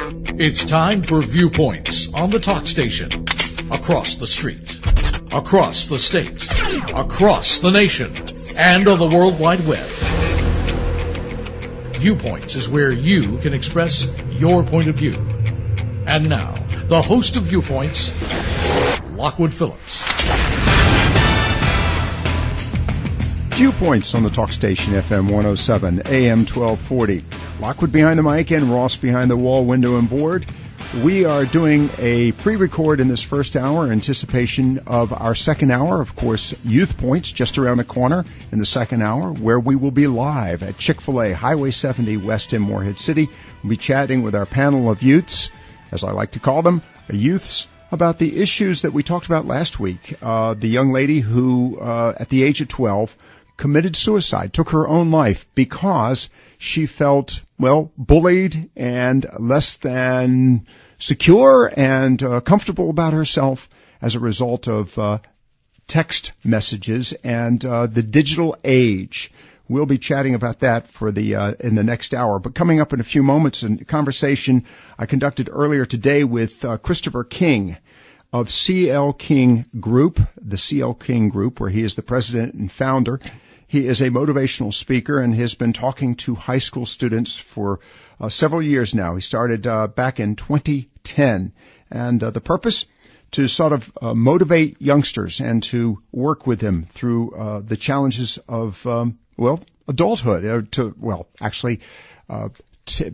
It's time for Viewpoints on the talk station. Across the street, across the state, across the nation, and on the World Wide Web. Viewpoints is where you can express your point of view. And now, the host of Viewpoints, Lockwood Phillips. Viewpoints on the talk station, FM 107, AM 1240. Lockwood behind the mic and Ross behind the wall, window, and board. We are doing a pre-record in this first hour in anticipation of our second hour. Of course, Youth Points just around the corner in the second hour, where we will be live at Chick-fil-A, Highway 70, West in Morehead City. We'll be chatting with our panel of youths, as I like to call them, youths, about the issues that we talked about last week. The young lady who, at the age of 12, committed suicide, took her own life because she felt, bullied and less than secure and comfortable about herself as a result of text messages and the digital age. We'll be chatting about that for in the next hour. But coming up in a few moments, a conversation I conducted earlier today with Christopher King of CL King Group, the CL King Group, where he is the president and founder. He is a motivational speaker and has been talking to high school students for several years now. He started back in 2010. And the purpose? To sort of motivate youngsters and to work with them through the challenges of, adulthood.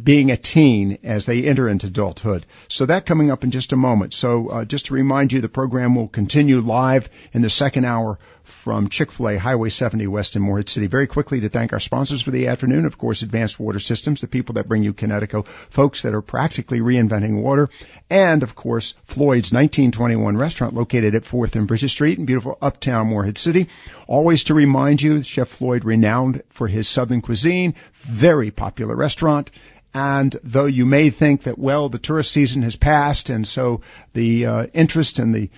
Being a teen as they enter into adulthood. So that coming up in just a moment. So just to remind you, the program will continue live in the second hour from Chick-fil-A, Highway 70, West in Morehead City. Very quickly to thank our sponsors for the afternoon, of course, Advanced Water Systems, the people that bring you Connecticut, folks that are practically reinventing water, and, of course, Floyd's 1921 restaurant located at 4th and Bridges Street in beautiful uptown Morehead City. Always to remind you, Chef Floyd, renowned for his southern cuisine, very popular restaurant. And though you may think that, the tourist season has passed, and so the interest and the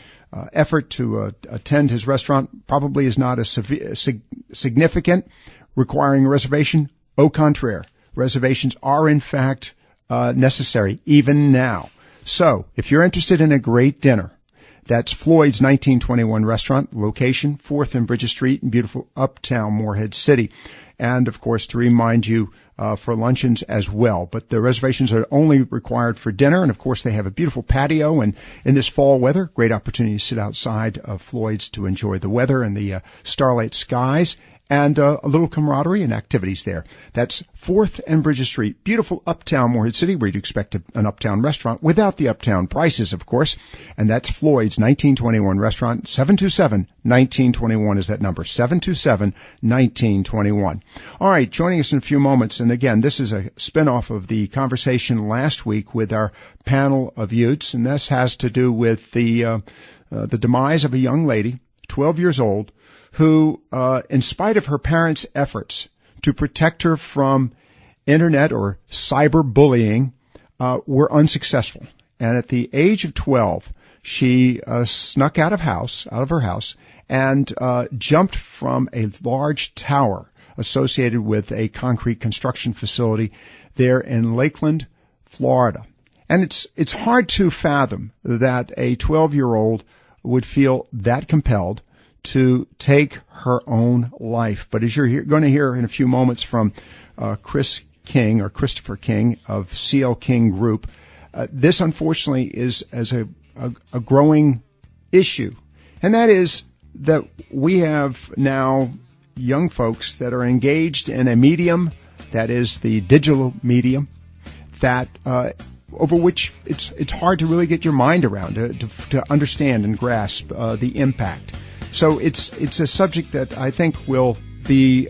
effort to attend his restaurant probably is not as significant, requiring a reservation, au contraire. Reservations are, in fact, necessary, even now. So, if you're interested in a great dinner, that's Floyd's 1921 restaurant, location, 4th and Bridges Street in beautiful uptown Morehead City. And, of course, to remind you, for luncheons as well. But the reservations are only required for dinner. And, of course, they have a beautiful patio. And in this fall weather, great opportunity to sit outside of Floyd's to enjoy the weather and the starlight skies. And a little camaraderie and activities there. That's 4th and Bridges Street, beautiful uptown Morehead City, where you'd expect an uptown restaurant without the uptown prices, of course. And that's Floyd's 1921 restaurant. 727-1921 is that number, 727-1921. All right, joining us in a few moments. And again, this is a spin-off of the conversation last week with our panel of youths. And this has to do with the demise of a young lady, 12 years old, who, in spite of her parents' efforts to protect her from internet or cyberbullying, were unsuccessful. And at the age of 12, she snuck out of her house, and jumped from a large tower associated with a concrete construction facility there in Lakeland, Florida. And it's hard to fathom that a 12-year-old would feel that compelled to take her own life. But as you're going to hear in a few moments from Christopher King of CL King Group, this unfortunately is as a growing issue. And that is that we have now young folks that are engaged in a medium that is the digital medium that over which it's hard to really get your mind around to understand and grasp the impact. So it's a subject that I think will be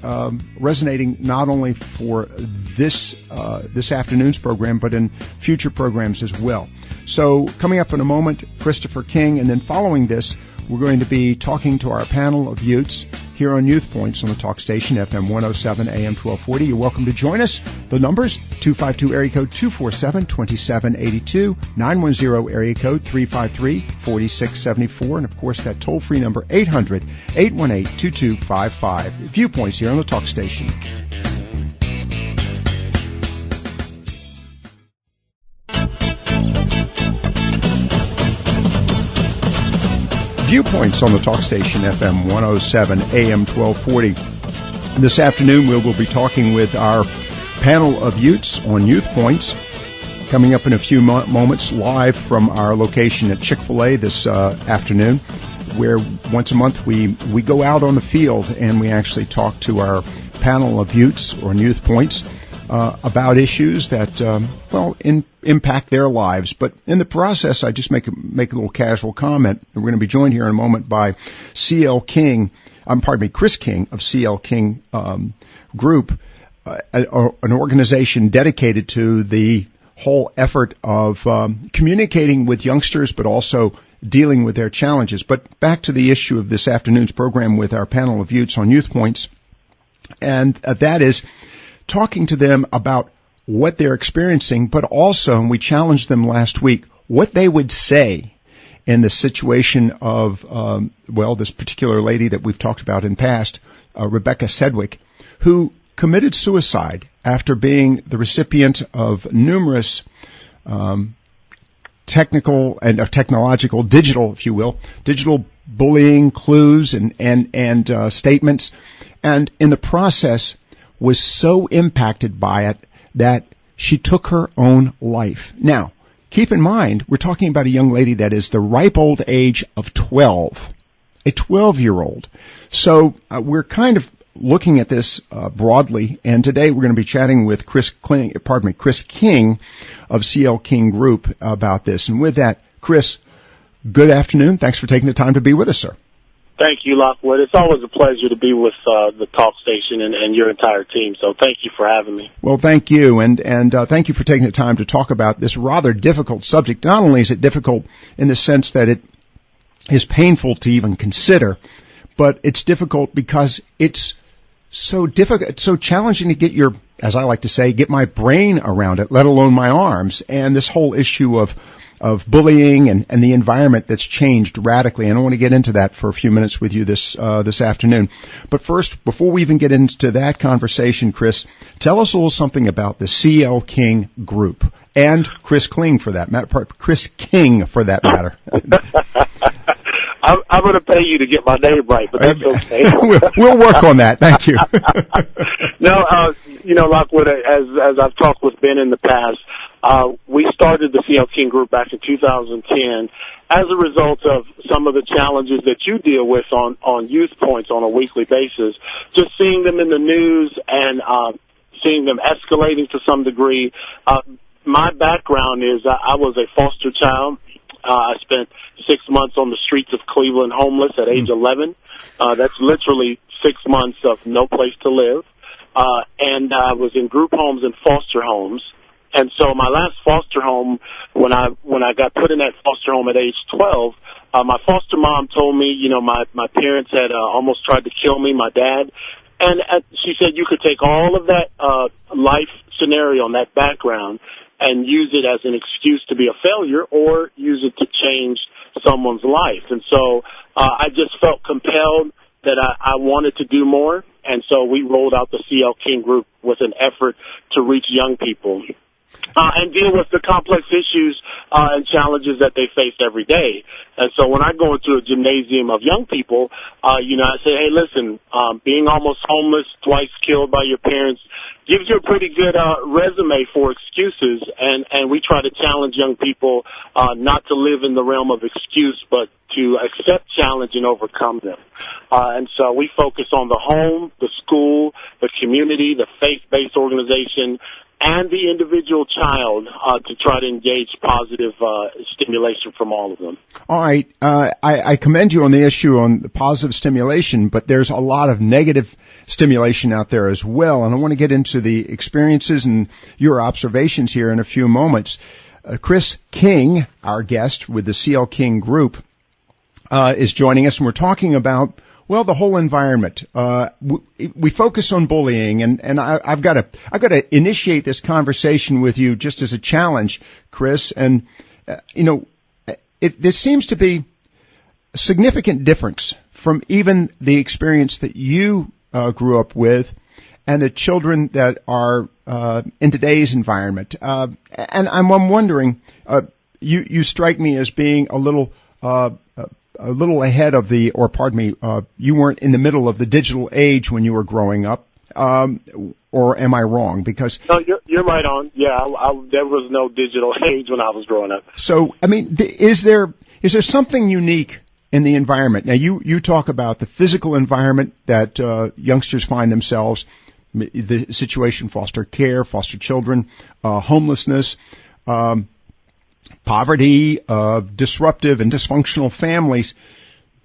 resonating not only for this afternoon's program, but in future programs as well. So coming up in a moment, Christopher King, and then following this, we're going to be talking to our panel of youths here on Youth Points on the talk station, FM 107, AM 1240. You're welcome to join us. The numbers, 252 area code 247-2782, 910 area code 353-4674, and of course that toll-free number 800-818-2255. Viewpoints here on the talk station. Viewpoints on the talk station, FM 107, AM 1240. This afternoon, we will be talking with our panel of Utes on Youth Points. Coming up in a few moments, live from our location at Chick-fil-A this afternoon, where once a month we go out on the field and we actually talk to our panel of Utes on Youth Points about issues that, impact their lives. But in the process, I just make a little casual comment. We're going to be joined here in a moment by Chris King of CL King Group, an organization dedicated to the whole effort of communicating with youngsters, but also dealing with their challenges. But back to the issue of this afternoon's program with our panel of Utes on Youth Points, and that is talking to them about what they're experiencing, but also, and we challenged them last week, what they would say in the situation of, this particular lady that we've talked about in past, Rebecca Sedgwick, who committed suicide after being the recipient of numerous technological, digital, if you will, digital bullying clues and statements, and in the process was so impacted by it that she took her own life. Now, keep in mind, we're talking about a young lady that is the ripe old age of 12, a 12-year-old. So we're kind of looking at this broadly, and today we're going to be chatting with Chris King of CL King Group about this. And with that, Chris, good afternoon. Thanks for taking the time to be with us, sir. Thank you, Lockwood. It's always a pleasure to be with the talk station and your entire team, so thank you for having me. Well, thank you, and thank you for taking the time to talk about this rather difficult subject. Not only is it difficult in the sense that it is painful to even consider, but it's difficult because it's so difficult, it's so challenging to get as I like to say, get my brain around it, let alone my arms, and this whole issue of bullying and the environment that's changed radically. And I want to get into that for a few minutes with you this afternoon. But first, before we even get into that conversation, Chris, tell us a little something about the CL King Group and Chris King for that matter. I'm going to pay you to get my name right, but that's okay. We'll work on that. Thank you. No, Lockwood, as I've talked with Ben in the past, we started the CL King Group back in 2010 as a result of some of the challenges that you deal with on Youth Points on a weekly basis. Just seeing them in the news and seeing them escalating to some degree. My background is I was a foster child. I spent 6 months on the streets of Cleveland homeless at age 11. That's literally 6 months of no place to live. And I was in group homes and foster homes. And so my last foster home, when I got put in that foster home at age 12, my foster mom told me, my parents had almost tried to kill me, my dad. And she said you could take all of that life scenario and that background and use it as an excuse to be a failure or use it to change someone's life. And so I just felt compelled that I wanted to do more. And so we rolled out the CL King Group with an effort to reach young people and deal with the complex issues and challenges that they face every day. And so when I go into a gymnasium of young people, I say, hey, listen, being almost homeless, twice killed by your parents, gives you a pretty good resume for excuses, and we try to challenge young people not to live in the realm of excuse, but to accept challenge and overcome them. And so we focus on the home, the school, the community, the faith-based organization, and the individual child to try to engage positive stimulation from all of them. All right. I commend you on the issue on the positive stimulation, but there's a lot of negative stimulation out there as well, and I want to get into the experiences and your observations here in a few moments. Chris King, our guest with the CL King Group, is joining us, and we're talking about the whole environment. We focus on bullying, and I've got to initiate this conversation with you just as a challenge, Chris. And there seems to be a significant difference from even the experience that you grew up with and the children that are in today's environment. And I'm wondering, you strike me as being a little a little ahead of you weren't in the middle of the digital age when you were growing up. Or am I wrong? Because no, you're right on. Yeah, there was no digital age when I was growing up. So, I mean, is there something unique in the environment? Now, you talk about the physical environment that youngsters find themselves, the situation, foster care, foster children, homelessness, poverty, disruptive and dysfunctional families.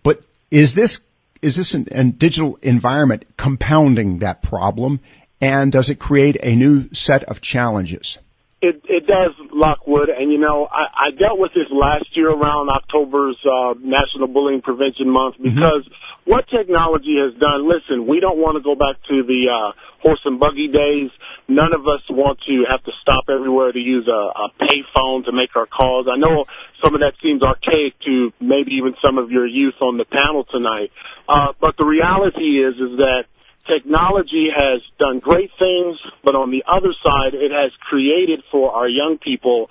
But is this a digital environment compounding that problem, and does it create a new set of challenges? It does, Lockwood, and I dealt with this last year around October's National Bullying Prevention Month, because what technology has done, listen, we don't want to go back to the horse and buggy days. None of us want to have to stop everywhere to use a pay phone to make our calls. I know some of that seems archaic to maybe even some of your youth on the panel tonight, but the reality is that technology has done great things, but on the other side, it has created for our young people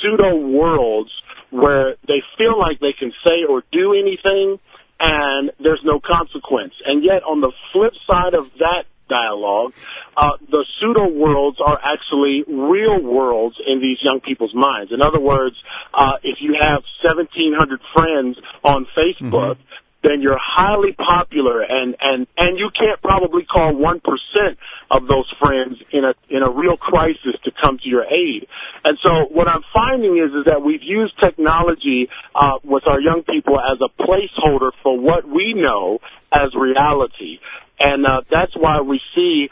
pseudo worlds where they feel like they can say or do anything and there's no consequence. And yet, on the flip side of that dialogue, the pseudo worlds are actually real worlds in these young people's minds. In other words, if you have 1,700 friends on Facebook, then you're highly popular, and you can't probably call 1% of those friends in a real crisis to come to your aid. And so what I'm finding is that we've used technology with our young people as a placeholder for what we know as reality. And that's why we see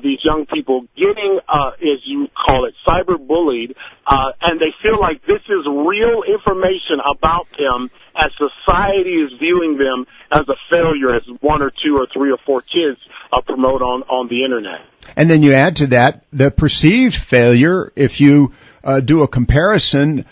these young people getting, as you call it, cyberbullied, and they feel like this is real information about them, as society is viewing them as a failure, as one or two or three or four kids promote on the Internet. And then you add to that the perceived failure. If you do a comparison,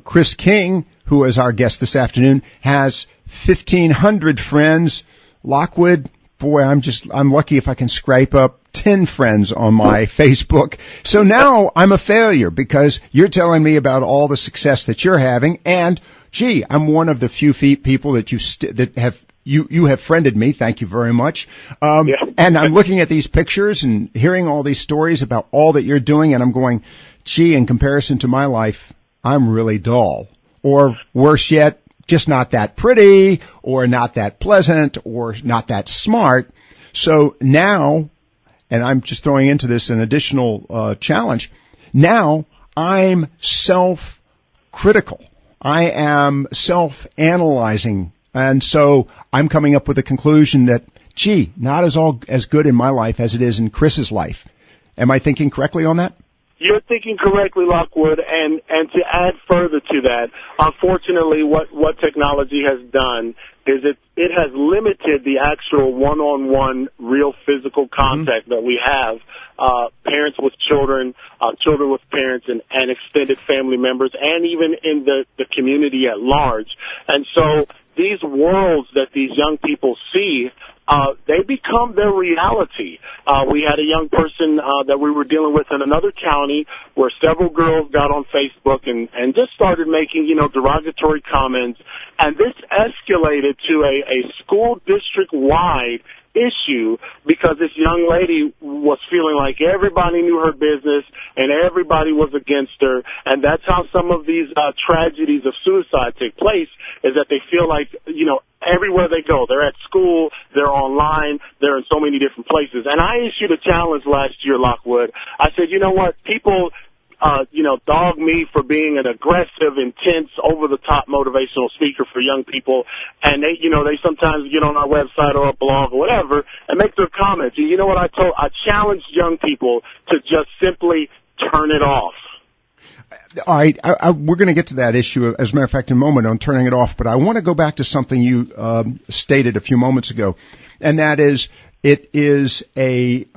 Chris King, who is our guest this afternoon, has 1,500 friends. Lockwood, boy, I'm lucky if I can scrape up 10 friends on my Facebook. So now I'm a failure because you're telling me about all the success that you're having, and gee, I'm one of the few people that you have friended me. Thank you very much. And I'm looking at these pictures and hearing all these stories about all that you're doing, and I'm going, gee, in comparison to my life, I'm really dull. Or worse yet, just not that pretty, or not that pleasant, or not that smart. So now, and I'm just throwing into this an additional challenge, now I'm self-critical. I am self-analyzing. And so I'm coming up with a conclusion that, gee, not as good in my life as it is in Chris's life. Am I thinking correctly on that? You're thinking correctly, Lockwood, and to add further to that, unfortunately, what technology has done is it has limited the actual one-on-one, real physical contact that we have, parents with children, children with parents, and extended family members, and even in the community at large. And so these worlds that these young people see, they become their reality. We had a young person that we were dealing with in another county where several girls got on Facebook and just started making, derogatory comments. And this escalated to a school district-wide issue because this young lady was feeling like everybody knew her business and everybody was against her. And that's how some of these tragedies of suicide take place, is that they feel like, everywhere they go, they're at school, they're online, they're in so many different places. And I issued a challenge last year, Lockwood. I said, you know what, people, dog me for being an aggressive, intense, over-the-top motivational speaker for young people. And they sometimes get on our website or a blog or whatever and make their comments. And you know what I challenged young people to just simply turn it off. All right, we're going to get to that issue, as a matter of fact, in a moment on turning it off, but I want to go back to something you stated a few moments ago, and that is it's a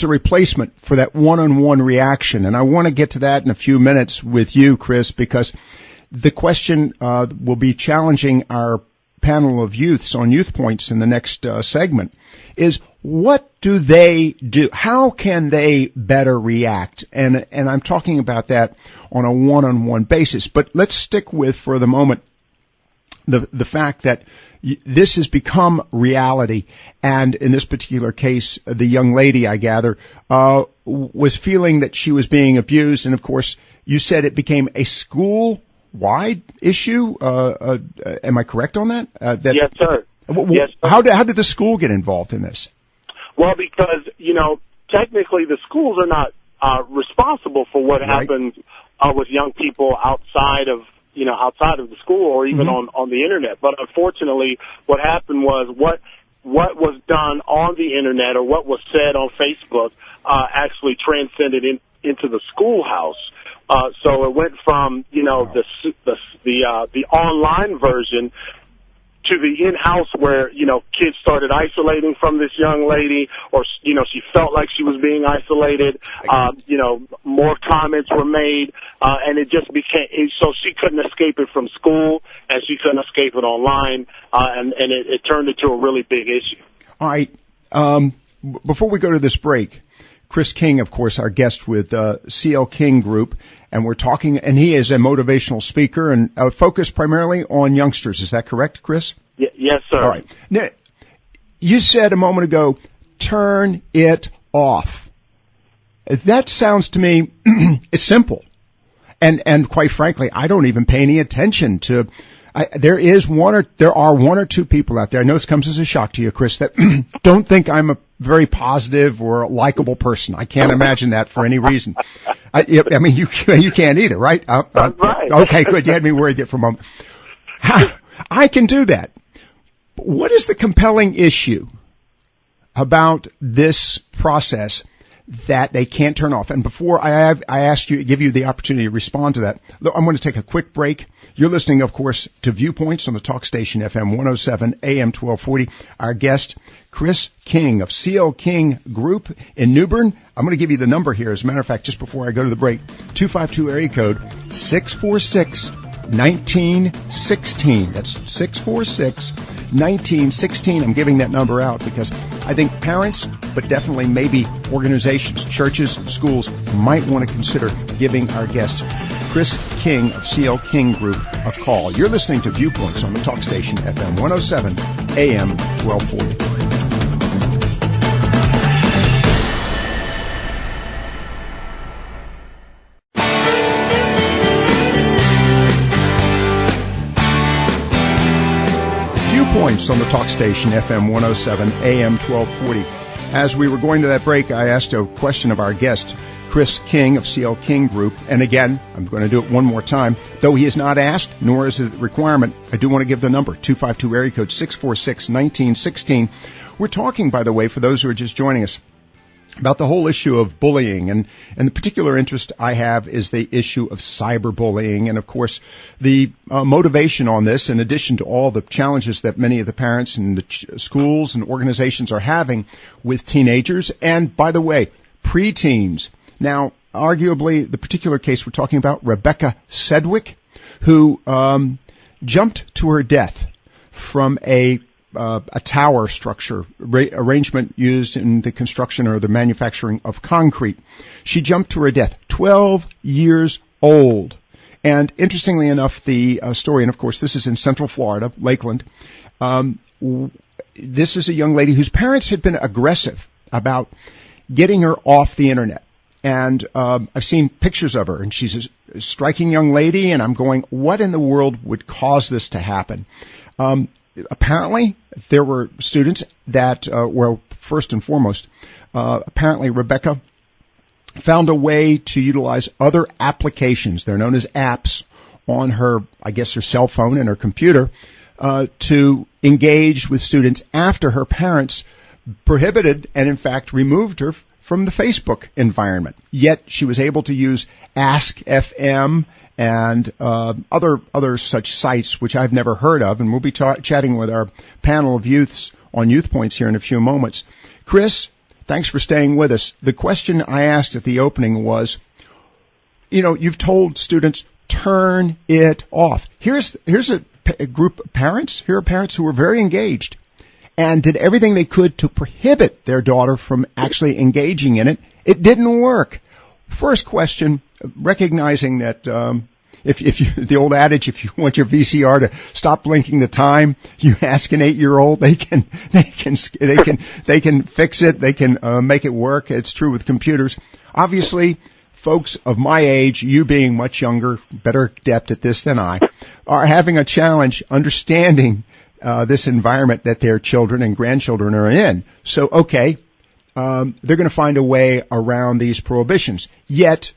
replacement for that one-on-one reaction, and I want to get to that in a few minutes with you, Chris, because the question will be challenging our panel of youths on Youth Points in the next segment, is what do they do? How can they better react? And I'm talking about that on a one-on-one basis. But let's stick with, for the moment, the fact that this has become reality, and in this particular case, the young lady, I gather, was feeling that she was being abused, and of course, you said it became a school-wide issue. Am I correct on that? Yes, sir. Yes, sir. How did the school get involved in this? Well, because, technically the schools are not responsible for what happens with young people outside of the school or even on the internet. But unfortunately, what happened was what was done on the internet or what was said on Facebook actually transcended into the schoolhouse. So it went from the online version to the in-house where, kids started isolating from this young lady, or, she felt like she was being isolated. More comments were made, and it just became, so she couldn't escape it from school, and she couldn't escape it online, and it turned into a really big issue. All right. Before we go to this break, Chris King, of course, our guest with CL King Group, and we're talking, and he is a motivational speaker and focused primarily on youngsters. Is that correct, Chris? Yes, sir. All right. Now, you said a moment ago, turn it off. That sounds to me it's simple, and quite frankly, I don't even pay any attention to. There are one or two people out there. I know this comes as a shock to you, Chris, that don't think I'm a very positive or a likable person. I can't imagine that for any reason. I mean, you can't either, right? Right. Okay, good. You had me worried there for a moment. I can do that. But what is the compelling issue about this process that they can't turn off? And before I give you the opportunity to respond to that, I'm going to take a quick break. You're listening, of course, to Viewpoints on the talk station FM 107 AM 1240. Our guest, Chris King of CL King Group in New Bern. I'm going to give you the number here. As a matter of fact, just before I go to the break, 252 area code 646-1916. That's 646-1916. I'm giving that number out because I think parents, but definitely maybe organizations, churches, schools might want to consider giving our guest, Chris King of CL King Group, a call. You're listening to Viewpoints on the talk station FM 107 AM 1240. Viewpoints on the talk station FM 107 AM 1240. As we were going to that break, I asked a question of our guest, Chris King of CL King Group. And again, I'm going to do it one more time. Though he has not asked, nor is it a requirement, I do want to give the number, 252 area code 646-1916. We're talking, by the way, for those who are just joining us, about the whole issue of bullying, and the particular interest I have is the issue of cyberbullying, and of course the motivation on this, in addition to all the challenges that many of the parents and the schools and organizations are having with teenagers, and by the way, preteens. Now, arguably, the particular case we're talking about, Rebecca Sedgwick, who jumped to her death from a tower structure arrangement used in the construction or the manufacturing of concrete. She jumped to her death, 12 years old. And interestingly enough, the story, and of course this is in Central Florida, Lakeland, this is a young lady whose parents had been aggressive about getting her off the internet. And I've seen pictures of her, and she's a striking young lady, and I'm going, what in the world would cause this to happen? Apparently, there were students that were, first and foremost, apparently Rebecca found a way to utilize other applications. They're known as apps on her, I guess, her cell phone and her computer to engage with students after her parents prohibited and, in fact, removed her from the Facebook environment. Yet she was able to use Ask FM and other such sites, which I've never heard of, and we'll be chatting with our panel of youths on Youth Points here in a few moments. Chris, thanks for staying with us. The question I asked at the opening was, you've told students, turn it off. Here's a group of parents. Here are parents who were very engaged and did everything they could to prohibit their daughter from actually engaging in it. It didn't work. First question, recognizing that, the old adage, if you want your VCR to stop blinking the time, you ask an 8-year-old, they can fix it. They can make it work. It's true with computers. Obviously, folks of my age, you being much younger, better adept at this than I, are having a challenge understanding this environment that their children and grandchildren are in. So, okay, they're going to find a way around these prohibitions. Yet,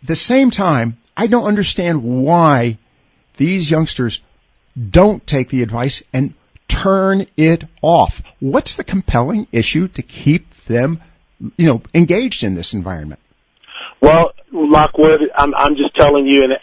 at the same time, I don't understand why these youngsters don't take the advice and turn it off. What's the compelling issue to keep them, engaged in this environment? Well, Lockwood, I'm just telling you, and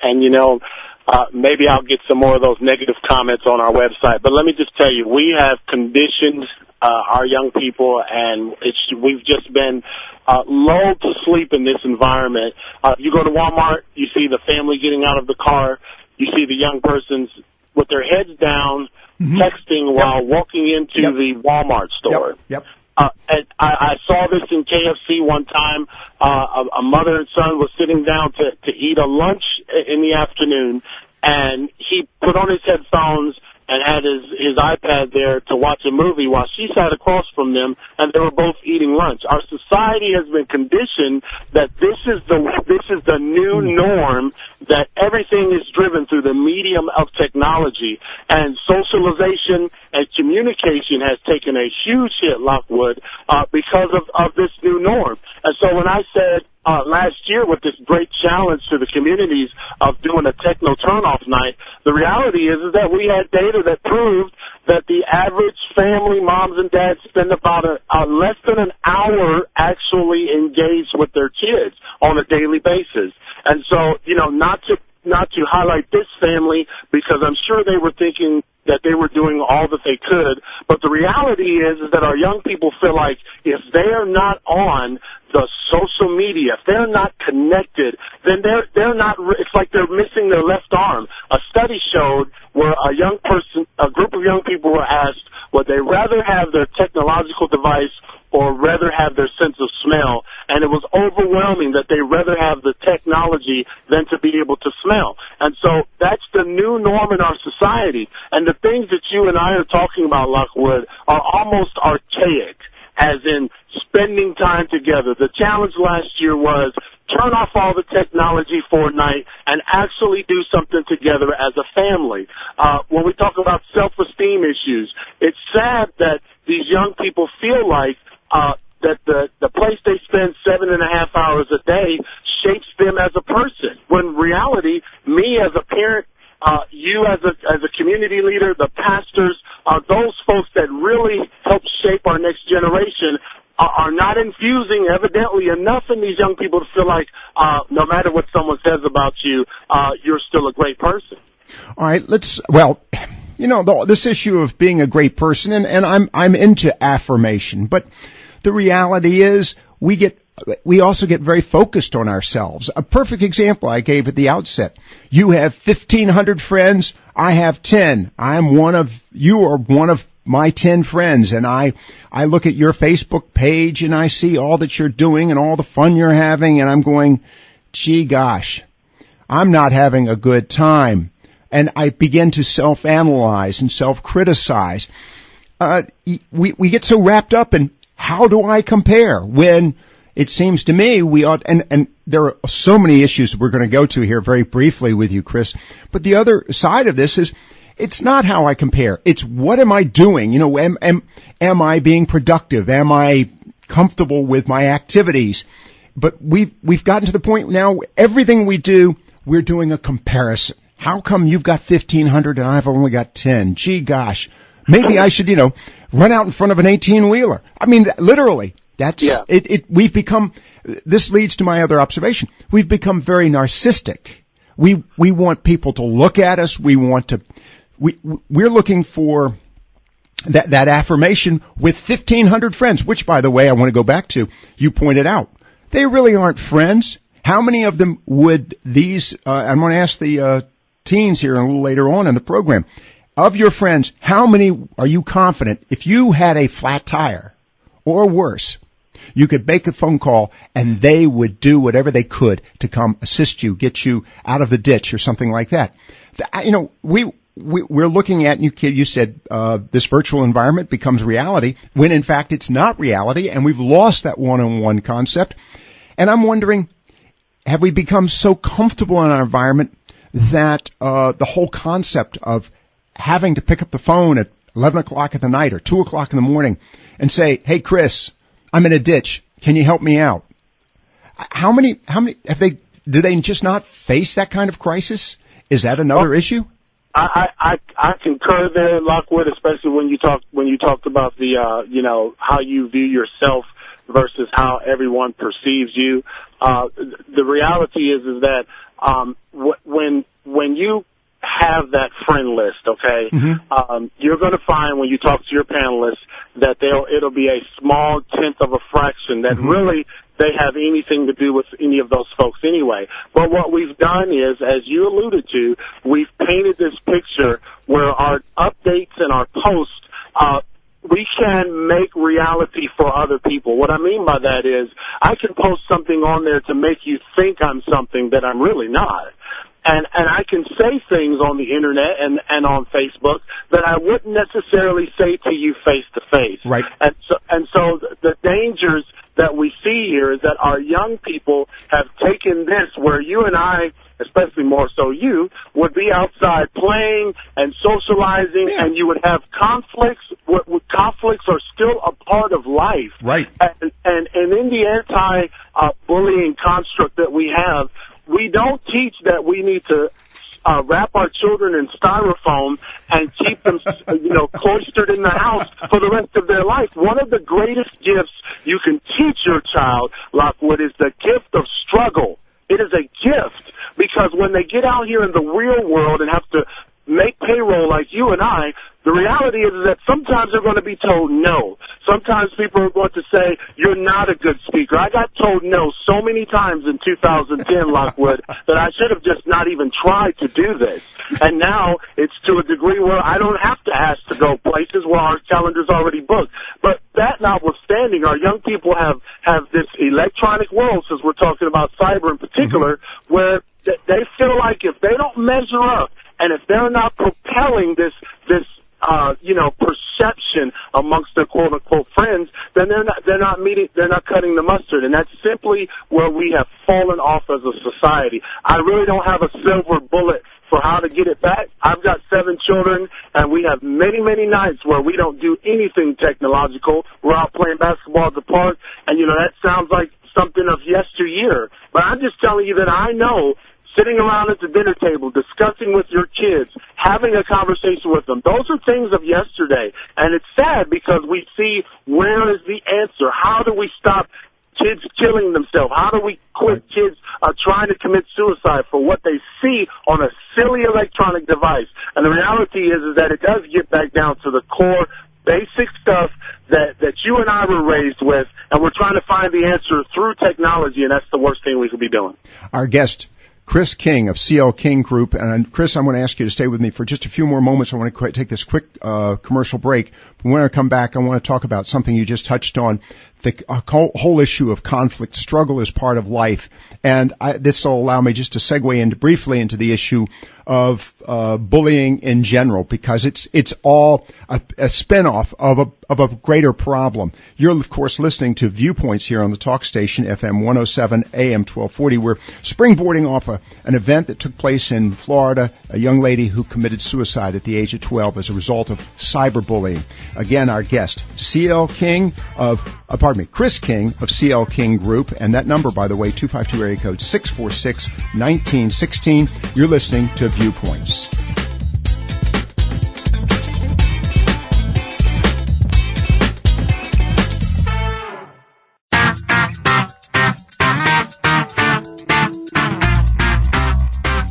maybe I'll get some more of those negative comments on our website. But let me just tell you, we have conditioned our young people, and we've just been lulled to sleep in this environment. You go to Walmart, you see the family getting out of the car, you see the young persons with their heads down, texting while walking into the Walmart store. Yep. And I saw this in KFC one time. A mother and son was sitting down to eat a lunch in the afternoon, and he put on his headphones and had his iPad there to watch a movie while she sat across from them, and they were both eating lunch. Our society has been conditioned that this is the new norm, that everything is driven through the medium of technology, and socialization and communication has taken a huge hit, Lockwood, because of this new norm. And so when I said last year with this great challenge to the communities of doing a techno turn-off night, the reality is that we had data that proved that the average family, moms and dads, spend about less than an hour actually engaged with their kids on a daily basis. And so, not to highlight this family, because I'm sure they were thinking that they were doing all that they could, but the reality is that our young people feel like if they are not on the social media, if they're not connected, then they're not. It's like they're missing their left arm. A study showed where a group of young people were asked, would they rather have their technological device or rather have their sense of smell? And it was overwhelming that they rather have the technology than to be able to smell. And so that's the new norm in our society. And the things that you and I are talking about, Lockwood, are almost archaic, as in spending time together. The challenge last year was turn off all the technology for a night and actually do something together as a family. When we talk about self-esteem issues, it's sad that these young people feel like that the place they spend 7.5 hours a day shapes them as a person. When in reality, me as a parent, you as a community leader, the pastors, those folks that really help shape our next generation are not infusing evidently enough in these young people to feel like no matter what someone says about you, you're still a great person. All right, this issue of being a great person, and I'm into affirmation, but the reality is we also get very focused on ourselves. A perfect example I gave at the outset. You have 1,500 friends. I have 10. You are one of my 10 friends, and I look at your Facebook page and I see all that you're doing and all the fun you're having, and I'm going, gee gosh, I'm not having a good time. And I begin to self-analyze and self-criticize. We get so wrapped up in how do I compare, when it seems to me we ought, and there are so many issues we're going to go to here very briefly with you, Chris, but the other side of this is it's not how I compare. It's what am I doing? Am I being productive? Am I comfortable with my activities? But we've gotten to the point now, everything we do, we're doing a comparison. How come you've got 1,500 and I've only got 10? Gee gosh, maybe I should, run out in front of an 18-wheeler. I mean, literally, we've become, this leads to my other observation. We've become very narcissistic. We want people to look at us. We're looking for that affirmation with 1,500 friends, which, by the way, I want to go back to. You pointed out, they really aren't friends. How many of them would these, I'm going to ask the teens here a little later on in the program, of your friends, how many are you confident, if you had a flat tire or worse, You could make a phone call and they would do whatever they could to come assist you, get you out of the ditch or something like that. You know, we're looking at, you said, this virtual environment becomes reality when in fact it's not reality, and we've lost that one-on-one concept. And I'm wondering, have we become so comfortable in our environment that the whole concept of having to pick up the phone at 11 o'clock at the night or 2 o'clock in the morning and say, hey, Chris, I'm in a ditch. Can you help me out? How many do they just not face that kind of crisis? Is that another issue? I concur there, Lockwood, especially when you talked about the how you view yourself versus how everyone perceives you. The reality is that when you have that friend list, okay, you're going to find when you talk to your panelists that it'll be a small tenth of a fraction that really they have anything to do with any of those folks anyway. But what we've done is, as you alluded to, we've painted this picture where our updates and our posts, we can make reality for other people. What I mean by that is I can post something on there to make you think I'm something that I'm really not. And I can say things on the internet and on Facebook that I wouldn't necessarily say to you face to face. Right. And so the dangers that we see here is that our young people have taken this where you and I, especially more so you, would be outside playing and socializing, and you would have conflicts. Conflicts are still a part of life. Right. And in the anti-bullying construct that we have, we don't teach that we need to wrap our children in styrofoam and keep them, cloistered in the house for the rest of their life. One of the greatest gifts you can teach your child, Lockwood, is the gift of struggle. It is a gift because when they get out here in the real world and have to make payroll like you and I, the reality is that sometimes they're going to be told no. Sometimes people are going to say, you're not a good speaker. I got told no so many times in 2010, Lockwood, that I should have just not even tried to do this. And now it's to a degree where I don't have to ask to go places where our calendar's already booked. But that notwithstanding, our young people have this electronic world, since we're talking about cyber in particular, where they feel like if they don't measure up and if they're not propelling this perception amongst their quote unquote friends, then they're not cutting the mustard. And that's simply where we have fallen off as a society. I really don't have a silver bullet for how to get it back. I've got 7 children, and we have many, many nights where we don't do anything technological. We're out playing basketball at the park, and that sounds like something of yesteryear. But I'm just telling you that I know, sitting around at the dinner table, discussing with your kids, having a conversation with them, those are things of yesterday. And it's sad because we see where is the answer. How do we stop kids killing themselves? How do we quit kids trying to commit suicide for what they see on a silly electronic device? And the reality is that it does get back down to the core basic stuff that you and I were raised with, and we're trying to find the answer through technology, and that's the worst thing we could be doing. Our guest, Chris King of CL King Group. And Chris, I'm going to ask you to stay with me for just a few more moments. I want to take this quick commercial break. When I come back, I want to talk about something you just touched on, the whole issue of conflict. Struggle is part of life. And this will allow me just to segue briefly into the issue of bullying in general, because it's all a spinoff of a greater problem. You're, of course, listening to Viewpoints here on the talk station, FM 107 AM 1240. We're springboarding off an event that took place in Florida, a young lady who committed suicide at the age of 12 as a result of cyberbullying. Again, our guest, Chris King of CL King Group, and that number, by the way, 252 area code 646-1916. You're listening to Viewpoints.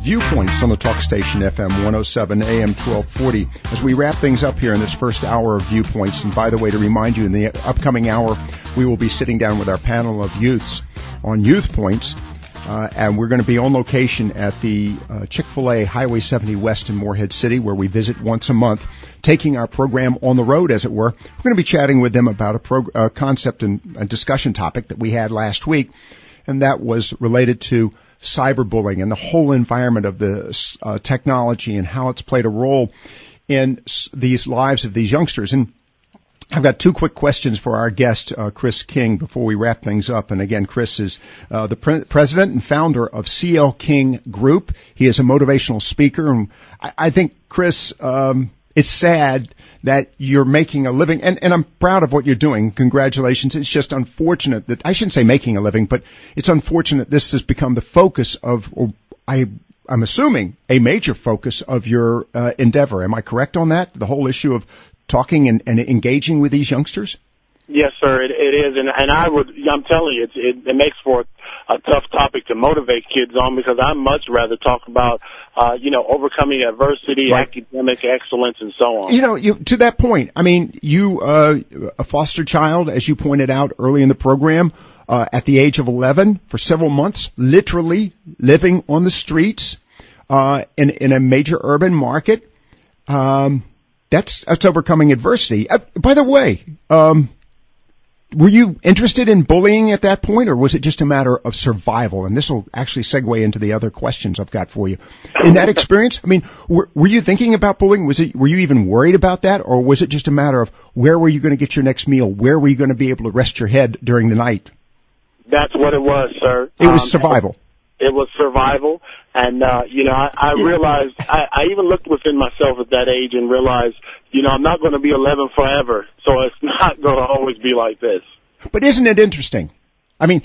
Viewpoints on the talk station, FM 107 AM 1240. As we wrap things up here in this first hour of Viewpoints, and by the way, to remind you, in the upcoming hour, we will be sitting down with our panel of youths on Youth Points, And we're going to be on location at the Chick-fil-A Highway 70 West in Morehead City, where we visit once a month, taking our program on the road, as it were. We're going to be chatting with them about a concept and a discussion topic that we had last week, and that was related to cyberbullying and the whole environment of the technology and how it's played a role in these lives of these youngsters. And I've got two quick questions for our guest, Chris King, before we wrap things up. And again, Chris is the president and founder of CL King Group. He is a motivational speaker. And I think, Chris, it's sad that you're making a living, and I'm proud of what you're doing. Congratulations. It's just unfortunate that, I shouldn't say making a living, but it's unfortunate this has become the focus of, I'm assuming, a major focus of your endeavor. Am I correct on that? The whole issue of talking and engaging with these youngsters? Yes, sir, it is, and I'm telling you, it makes for a tough topic to motivate kids on, because I'd much rather talk about, overcoming adversity, right, academic excellence, and so on. To that point, I mean, you, a foster child, as you pointed out early in the program, at the age of 11, for several months, literally living on the streets, in a major urban market. That's overcoming adversity. By the way, were you interested in bullying at that point, or was it just a matter of survival? And this will actually segue into the other questions I've got for you. In that experience, I mean, were you thinking about bullying? Were you even worried about that, or was it just a matter of where were you going to get your next meal? Where were you going to be able to rest your head during the night? That's what it was, sir. It was survival. It was survival. And, I realized, I even looked within myself at that age and realized, I'm not going to be 11 forever, so it's not going to always be like this. But isn't it interesting? I mean,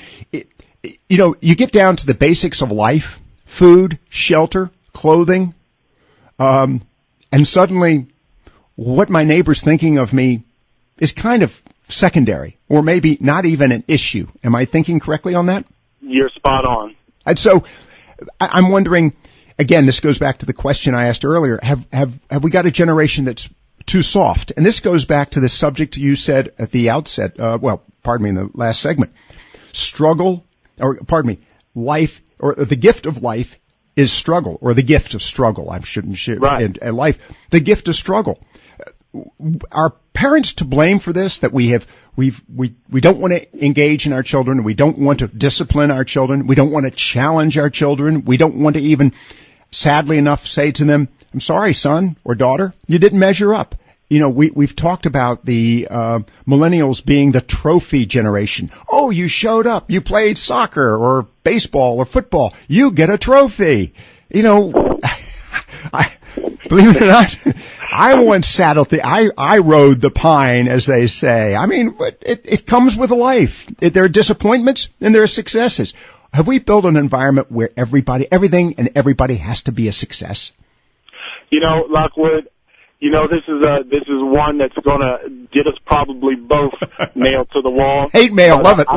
you get down to the basics of life, food, shelter, clothing, and suddenly what my neighbor's thinking of me is kind of secondary, or maybe not even an issue. Am I thinking correctly on that? You're spot on. And so I'm wondering, again, this goes back to the question I asked earlier, have we got a generation that's too soft? And this goes back to the subject you said at the outset, in the last segment. Life, or the gift of life is struggle, or the gift of struggle. I shouldn't share. Right. And life, the gift of struggle. Are parents to blame for this, that we don't want to engage in our children, we don't want to discipline our children, we don't want to challenge our children, we don't want to even, sadly enough, say to them, I'm sorry, son or daughter, you didn't measure up. We've talked about the millennials being the trophy generation. Oh, you showed up, you played soccer or baseball or football, you get a trophy. Believe it or not, I once saddled I rode the pine, as they say. I mean, it comes with life. There are disappointments and there are successes. Have we built an environment where everything and everybody has to be a success? Lockwood, this is one that's going to get us probably both nailed to the wall. Hate mail, love it.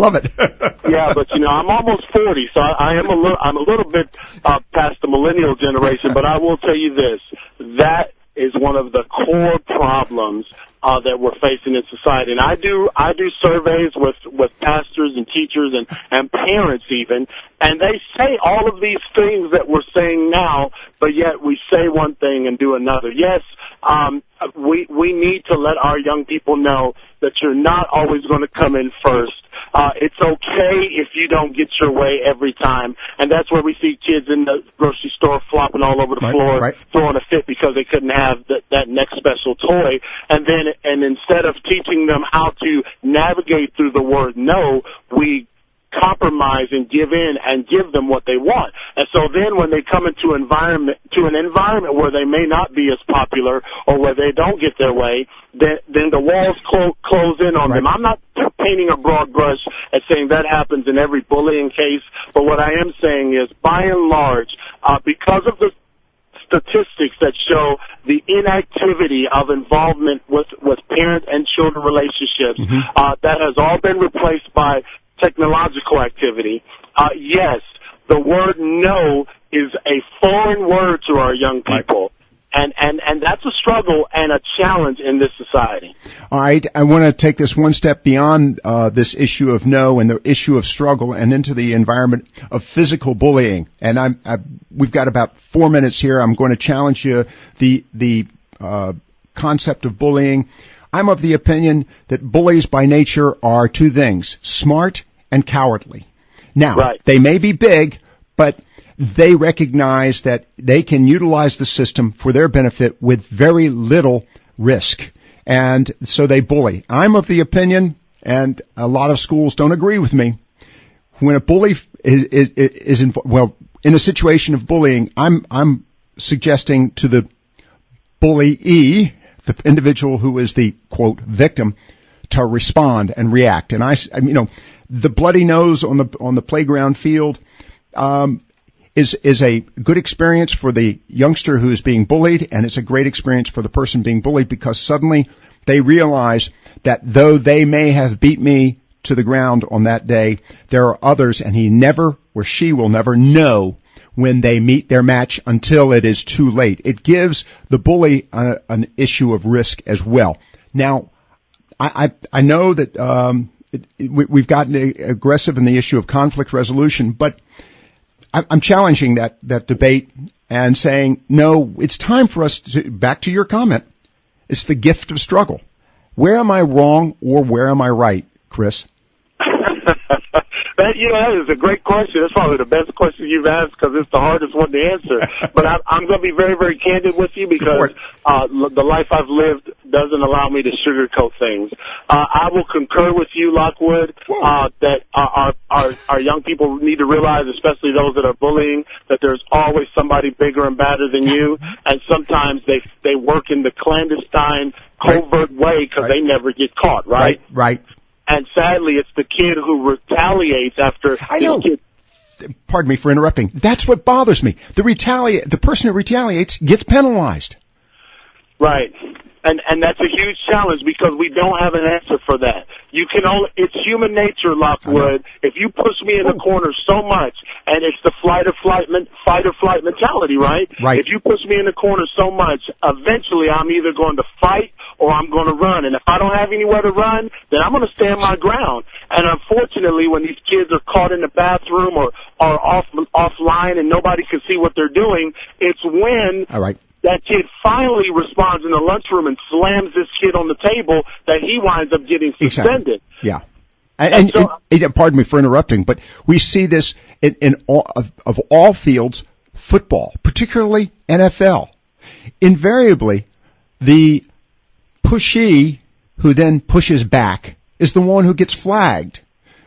Yeah, but I'm almost 40, so I'm a little bit past the millennial generation. But I will tell you this: that is one of the core problems that we're facing in society. And I do surveys with pastors and teachers and parents even, and they say all of these things that we're saying now, but yet we say one thing and do another. Yes, we need to let our young people know that you're not always going to come in first. It's okay if you don't get your way every time. And that's where we see kids in the grocery store flopping all over the floor, throwing a fit because they couldn't have that next special toy. And instead of teaching them how to navigate through the word no, we compromise and give in and give them what they want. And so then when they come into an environment where they may not be as popular or where they don't get their way, then the walls close in on them. I'm not painting a broad brush and saying that happens in every bullying case, but what I am saying is, by and large, because of the statistics that show the inactivity of involvement with parent and children relationships, that has all been replaced by technological activity. Yes, the word no is a foreign word to our young people. And that's a struggle and a challenge in this society. All right. I want to take this one step beyond this issue of no and the issue of struggle and into the environment of physical bullying. And we've got about 4 minutes here. I'm going to challenge you the concept of bullying. I'm of the opinion that bullies by nature are two things, smart and cowardly. Now, right. They may be big, but they recognize that they can utilize the system for their benefit with very little risk. And so they bully. I'm of the opinion, and a lot of schools don't agree with me, when a bully is in a situation of bullying, I'm suggesting to the bullyee, the individual who is the, quote, victim, to respond and react. And the bloody nose on the playground field, is a good experience for the youngster who is being bullied, and it's a great experience for the person being bullied, because suddenly they realize that though they may have beat me to the ground on that day, there are others, and he never or she will never know when they meet their match until it is too late. It gives the bully an issue of risk as well. Now, I know that we've gotten aggressive in the issue of conflict resolution, but I'm challenging that debate and saying, no, it's time for us to, back to your comment, it's the gift of struggle. Where am I wrong or where am I right, Chris? That is a great question. It's probably the best question you've asked, because it's the hardest one to answer. But I'm going to be very, very candid with you, because the life I've lived doesn't allow me to sugarcoat things. I will concur with you, Lockwood, that our young people need to realize, especially those that are bullying, that there's always somebody bigger and badder than you, and sometimes they work in the clandestine, covert way because they never get caught, right? Right. And sadly, it's the kid who retaliates after. I know. Pardon me for interrupting. That's what bothers me. The person who retaliates gets penalized. Right. And that's a huge challenge, because we don't have an answer for that. It's human nature, Lockwood. If you push me in the corner so much, and it's the fight or flight mentality, right? Right. If you push me in the corner so much, eventually I'm either going to fight or I'm going to run. And if I don't have anywhere to run, then I'm going to stand my ground. And unfortunately, when these kids are caught in the bathroom or offline and nobody can see what they're doing, it's when that kid finally responds in the lunchroom and slams this kid on the table that he winds up getting suspended. Exactly. Yeah. And pardon me for interrupting, but we see this in all fields, football, particularly NFL. Invariably, the pushee who then pushes back is the one who gets flagged,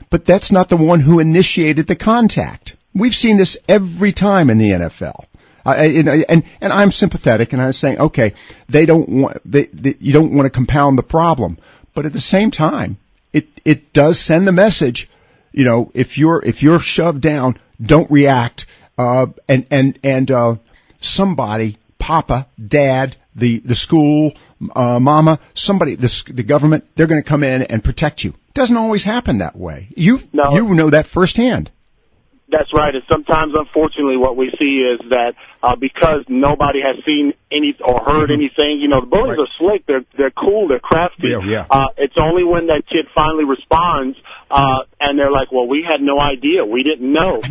but that's not the one who initiated the contact. We've seen this every time in the NFL. And I'm sympathetic, and I'm saying, okay, you don't want to compound the problem, but at the same time, it does send the message, if you're shoved down, don't react, and somebody, Papa, Dad, the school, Mama, somebody, the government, they're going to come in and protect you. It doesn't always happen that way. You know that firsthand. That's right, and sometimes, unfortunately, what we see is that because nobody has seen any or heard anything, the bullies are slick, they're cool, they're crafty. Yeah. It's only when that kid finally responds, and they're like, well, we had no idea, we didn't know,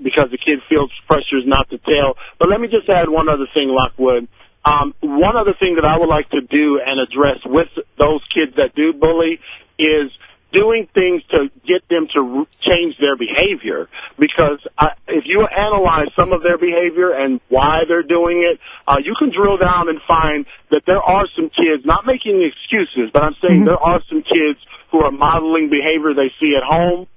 because the kid feels pressures not to tell. But let me just add one other thing, Lockwood. One other thing that I would like to do and address with those kids that do bully is doing things to get them to change their behavior, because if you analyze some of their behavior and why they're doing it, you can drill down and find that there are some kids, not making excuses, but I'm saying there are some kids who are modeling behavior they see at home,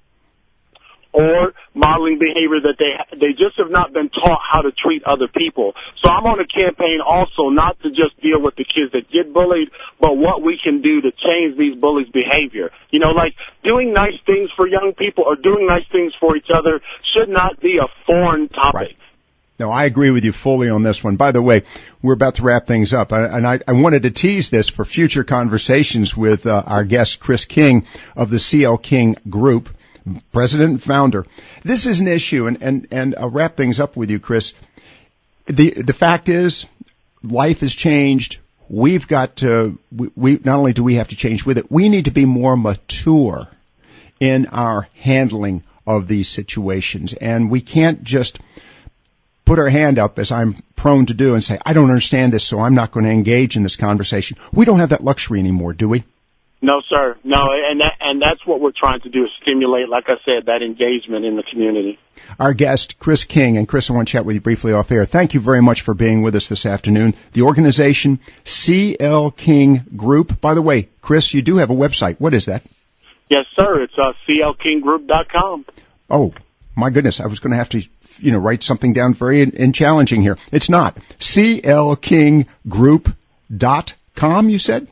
or modeling behavior that they just have not been taught how to treat other people. So I'm on a campaign also not to just deal with the kids that get bullied, but what we can do to change these bullies' behavior. Like doing nice things for young people or doing nice things for each other should not be a foreign topic. Right. No, I agree with you fully on this one. By the way, we're about to wrap things up, and I wanted to tease this for future conversations with our guest, Chris King of the CL King Group, president and founder. This is an issue, and I'll wrap things up with you, Chris. The fact is, life has changed. We've got to, we not only do we have to change with it, we need to be more mature in our handling of these situations. And we can't just put our hand up, as I'm prone to do, and say, I don't understand this, so I'm not going to engage in this conversation. We don't have that luxury anymore, do we? No, sir. No, and that's what we're trying to do, is stimulate, like I said, that engagement in the community. Our guest, Chris King. And Chris, I want to chat with you briefly off air. Thank you very much for being with us this afternoon. The organization, C.L. King Group. By the way, Chris, you do have a website. What is that? Yes, sir. It's clkinggroup.com. Oh, my goodness. I was going to have to, write something down very challenging here. It's not. clkinggroup.com, you said?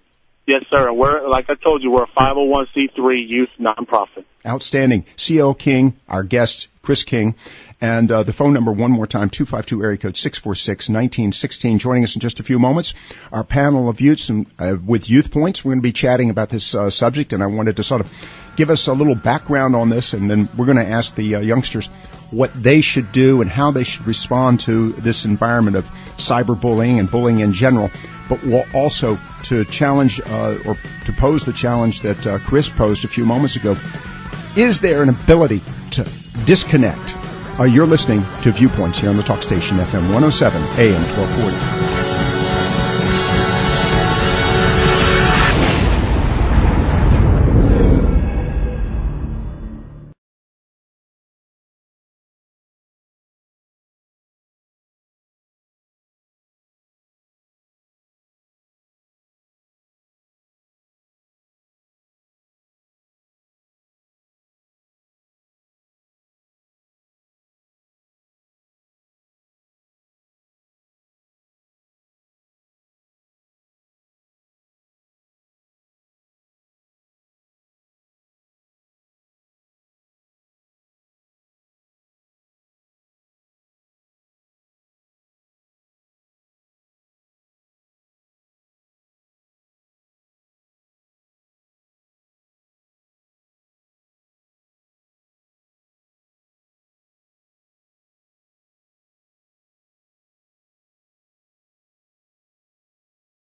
Yes, sir. And we're, like I told you, we're a 501c3 youth nonprofit. Outstanding. C.L. King, our guest, Chris King. And the phone number, one more time, 252 area code 646-1916. Joining us in just a few moments, our panel of youths with Viewpoints. We're going to be chatting about this subject, and I wanted to sort of give us a little background on this, and then we're going to ask the youngsters what they should do and how they should respond to this environment of cyberbullying and bullying in general. But we'll also to challenge or to pose the challenge that Chris posed a few moments ago. Is there an ability to disconnect? You're listening to Viewpoints here on the Talk Station, FM 107, AM 1240.